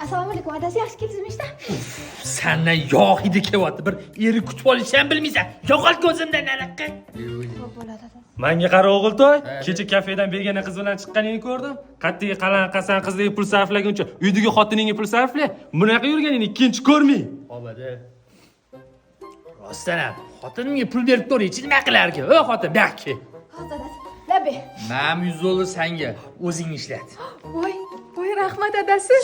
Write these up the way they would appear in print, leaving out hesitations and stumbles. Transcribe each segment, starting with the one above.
Assalomu alaykum, adasi yaxshi keldingizmi ishdan? Sendan yog' hidi kelyapti. Bir eri kutib olishni ham bilmaysan. Yo'qol ko'zimdan nariqqa. Xo'p bo'ladi adasi. Menga qara o'g'iltoy, kecha kafedan begona qiz bilan chiqqaningni ko'rdim. Qattiq qalan qizdagi pul sarflaguncha uydagi xotiningga pul sarfla. Bunaqa yurganingni ikkinchi ko'rmay. Obada. Rostdan ham xotinimga pul berib ko'ring, nima qilarki? O xotin, bakki. Hozir adasi. Labbi. Men 100 dollar senga o'zing ishlat. Voy rahmat adasi.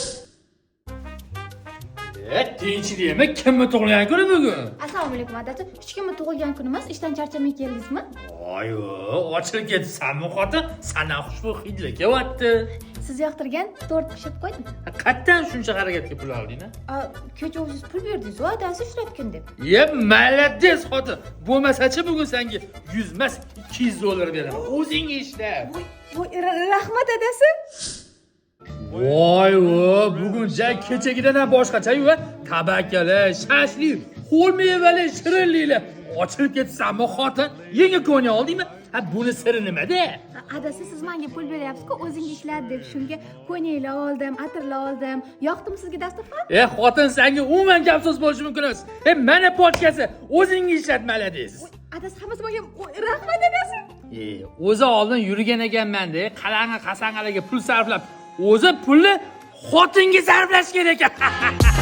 Tinchlikmi? Kimni tug'ilgan kuni bugun? Assalomu alaykum adasi. Hech kimni tug'ilgan kun emas, ishdan charchamay keldingizmi? Ayo, ochilib ketsanmi xotin? Sana xushbu hidlar kelyapti. Siz yoqtirgan tort pishib qo'ydim. Qatdan shuncha harakatga pul olding-a? Kecha o'zingiz pul berdingiz, adasi ishlatgin deb. Malades xotin. Bo'lmasa-chi bugun senga 100 emas, 200 dollar beraman. O'zing ishla. Voy rahmat adasi. Voy, bugun jang kechagidan ham boshqacha-yu, tabakkali, shashli, ho'l mevali, shirinliklar. Ochilib ketsanmi xotin? Yenga ko'nya oldingmi? Ha, buni siri nimada? Adasi siz menga pul beryapsiz-ku, o'zingiz ishlat deb shunga ko'nyaklar oldim, atirlar oldim. Yoqdimi sizga dasturxon? Xotin senga umuman gap so'z bo'lishi mumkin emas. Mana podkasi o'zingiz ishlatmaladiz. Adasi hammasi bo'lgan. Rahmat adasi. O'zi oldin yurgan ekanman-da, qalanga qasangalarga pul sarflab, o'zi pulni xotinga sarflash kerak ekan.